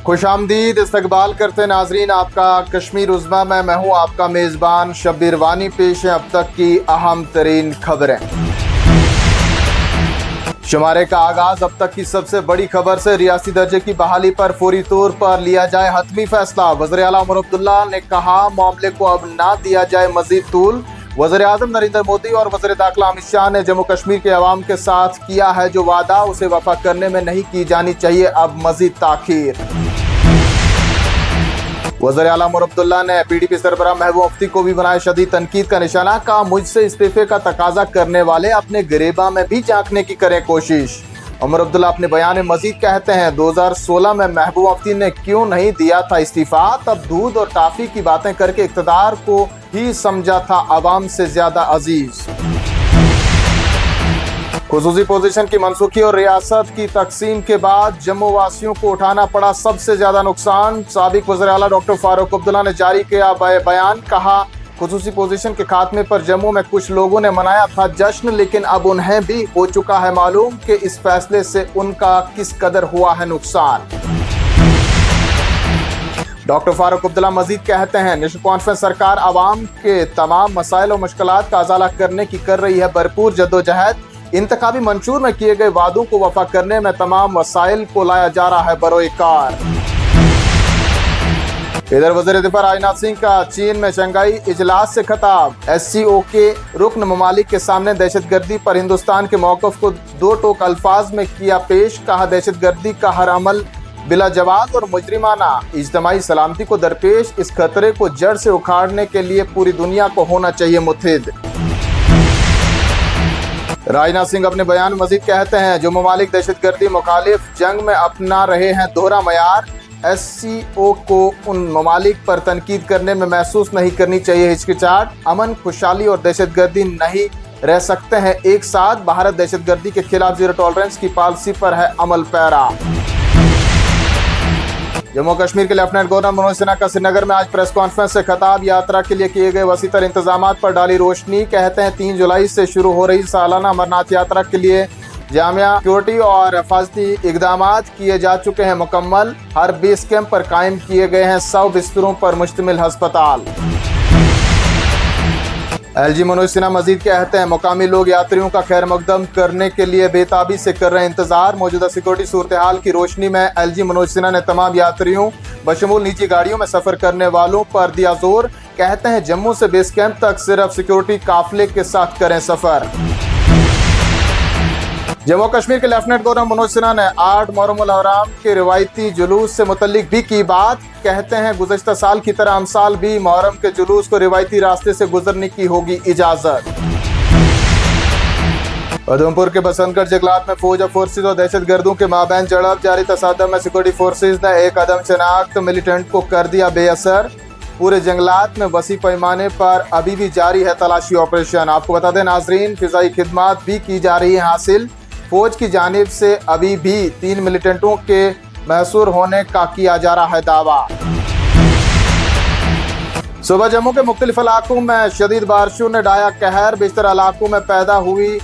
खुशामदीद इस्तकबाल करते नाजरीन आपका कश्मीर उज़्मा में। मैं हूँ आपका मेज़बान शब्बीर वानी। पेश है अब तक की अहम तरीन खबरें। शुमारे का आगाज। अब तक की सबसे बड़ी खबर से रियासी दर्जे की बहाली पर फौरी तौर पर लिया जाए हतमी फैसला। वज़ीर आला उमर अब्दुल्ला ने कहा मामले को अब ना दिया जाए मजीद तूल। वज़ीर आज़म नरेंद्र मोदी और वज़ीर दाखिला अमित शाह ने जम्मू कश्मीर के अवाम के साथ किया है जो वादा उसे वफा करने में नहीं की जानी चाहिए अब मजीद ताखीर। वज़ीर आला उमर अब्दुल्ला ने PDP सरबराह महबूब मुफ्ती को भी बनाया शदीद तनकीद का निशाना। कहा मुझसे इस्तीफे का तकाजा करने वाले अपने गिरेबा में भी झांकने की करें कोशिश। उमर अब्दुल्ला अपने बयान में मजीद कहते हैं 2016 में महबूब मुफ्ती ने क्यों नहीं दिया था इस्तीफा, तब दूध और टाफी की बातें करके इक़्तिदार को ही समझा था अवाम से ज्यादा अजीज। खुसूसी पोजीशन की मनसूखी और रियासत की तकसीम के बाद जम्मू वासियों को उठाना पड़ा सबसे ज्यादा नुकसान। साबिक वज़ीर आला डॉक्टर फारूक अब्दुल्ला ने जारी किया बयान। कहा खुसूसी पोजीशन के खात्मे पर जम्मू में कुछ लोगों ने मनाया था जश्न, लेकिन अब उन्हें भी हो चुका है मालूम कि इस फैसले से उनका किस कदर हुआ है नुकसान। डॉक्टर फारूक अब्दुल्ला मजीद कहते हैं नेशनल कॉन्फ्रेंस सरकार आवाम के तमाम मसाइल और मुश्किलात का अजाला करने की कर रही है भरपूर जद्दोजहद। इंतखाबी मंशूर में किए गए वादों को वफा करने में तमाम वसाइल को लाया जा रहा है बरोए कार। इधर वज़ीर दिफा राजनाथ सिंह का चीन में शंघाई इजलास से खिताब। SCO के रुकन ममालिक के सामने दहशतगर्दी पर हिंदुस्तान के मौक़िफ़ को दो टोक अल्फाज में किया पेश। कहा दहशतगर्दी का हर अमल बिला जवाब और मुजरिमाना इज्तिमाई सलामती को दरपेश। इस खतरे को जड़ से उखाड़ने के लिए पूरी दुनिया को होना चाहिए मुत्तहिद। राजनाथ सिंह अपने बयान मजीद कहते हैं जो ममालिक दहशतगर्दी मुखालिफ जंग में अपना रहे हैं दोहरा मयार, SCO को उन ममालिक पर तनकीद करने में महसूस नहीं करनी चाहिए हिचकिचाहट। अमन, खुशहाली और दहशतगर्दी नहीं रह सकते हैं एक साथ। भारत दहशतगर्दी के खिलाफ जीरो टॉलरेंस की पॉलिसी पर है अमल पैरा। जम्मू कश्मीर के लेफ्टिनेंट गवर्नर मनोज सिन्हा का श्रीनगर में आज प्रेस कॉन्फ्रेंस से खिताब। यात्रा के लिए किए गए वसीतर इंतजामात पर डाली रोशनी। कहते हैं 3 जुलाई से शुरू हो रही सालाना अमरनाथ यात्रा के लिए जामिया सिक्योरिटी और हिफाजती इकदामात किए जा चुके हैं मुकम्मल। हर बेस कैंप पर कायम किए गए हैं 100 बिस्तरों पर मुश्तमिल हस्पताल। LG मनोज सिन्हा मजीद कहते हैं मुकामी लोग यात्रियों का खैर मकदम करने के लिए बेताबी से कर रहे हैं इंतजार। मौजूदा सिक्योरिटी सूरत हाल की रोशनी में LG मनोज सिन्हा ने तमाम यात्रियों बशमूल निजी गाड़ियों में सफर करने वालों पर दिया जोर। कहते हैं जम्मू से बेस कैंप तक सिर्फ सिक्योरिटी काफिले के साथ करें सफर। जम्मू कश्मीर के लेफ्टिनेंट गवर्नर मनोज सिन्हा ने 8 मुहर्रम हराम के रिवायती जुलूस से मुतल्लिक भी की बात। कहते हैं गुज़श्ता साल की तरह हम साल भी मुहर्रम के जुलूस को रिवायती रास्ते से गुजरने की होगी इजाजत। उधमपुर के बसंतगढ़ जंगलात में फौज और फोर्सेज और दहशतगर्दों के माबैन झड़प जारी। तसादम में सिक्योरिटी फोर्सेज ने एक अदम शनाख्त मिलिटेंट को कर दिया बेअसर। पूरे जंगलात में वसी पैमाने पर अभी भी जारी है तलाशी ऑपरेशन। आपको बता दें नाजरीन फिजाई खिदमात भी की जा रही है हासिल। फौज की जानिब से अभी भी 3 मिलिटेंटों के महसूर होने का किया जा रहा है दावा। सुबह जम्मू के मुख्तलिफ इलाकों में शदीद बारिशों ने डाया कहर। बेशतर इलाकों में पैदा हुई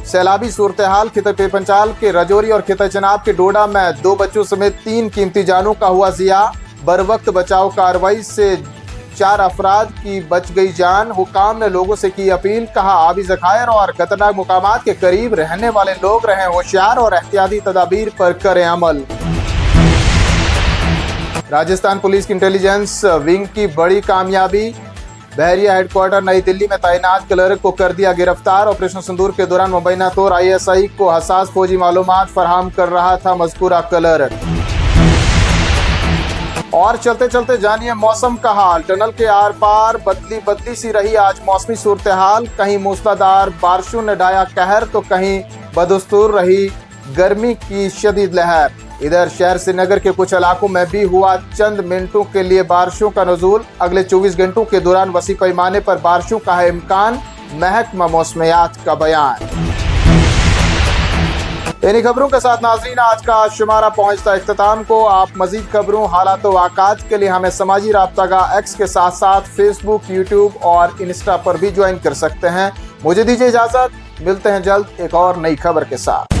सैलाबी सूरत हाल। खिते पंचाल के रजौरी और खिते चनाब के डोडा में 2 बच्चों समेत 3 कीमती जानों का हुआ जिया। बर वक्त बचाव कार्रवाई से 4 अफराद की बच गई जान। हुकाम ने लोगों से की अपील। कहा आबी ज़खायर और खतरनाक मुकामात के करीब रहने वाले लोग रहें होशियार और एहतियाती तदाबीर पर करें अमल। राजस्थान पुलिस की इंटेलिजेंस विंग की बड़ी कामयाबी। बहरिया हेडक्वार्टर नई दिल्ली में तैनात क्लर्क को कर दिया गिरफ्तार। ऑपरेशन सिंदूर के दौरान मुबैना तौर ISI को हसास फौजी मालूमात फराहम कर रहा था मज़कूरा क्लर्क। और चलते चलते जानिए मौसम का हाल। टनल के आर पार बदली सी रही आज मौसमी सूरत हाल। कहीं मूसलाधार बारिशों ने डाया कहर तो कहीं बदस्तूर रही गर्मी की शदीद लहर। इधर शहर श्रीनगर के कुछ इलाकों में भी हुआ चंद मिनटों के लिए बारिशों का नुज़ूल। अगले 24 घंटों के दौरान वसी पैमाने पर बारिशों का है इम्कान। महकमा मौसमियात का बयान। इन्हीं खबरों के साथ नाजरीन आज का शुमारा पहुंचता इख्तिताम को। आप मजीद खबरों हालात व वाक़ात के लिए हमें समाजी राब्ता X के साथ साथ फेसबुक, यूट्यूब और इंस्टा पर भी ज्वाइन कर सकते हैं। मुझे दीजिए इजाज़त, मिलते हैं जल्द एक और नई खबर के साथ।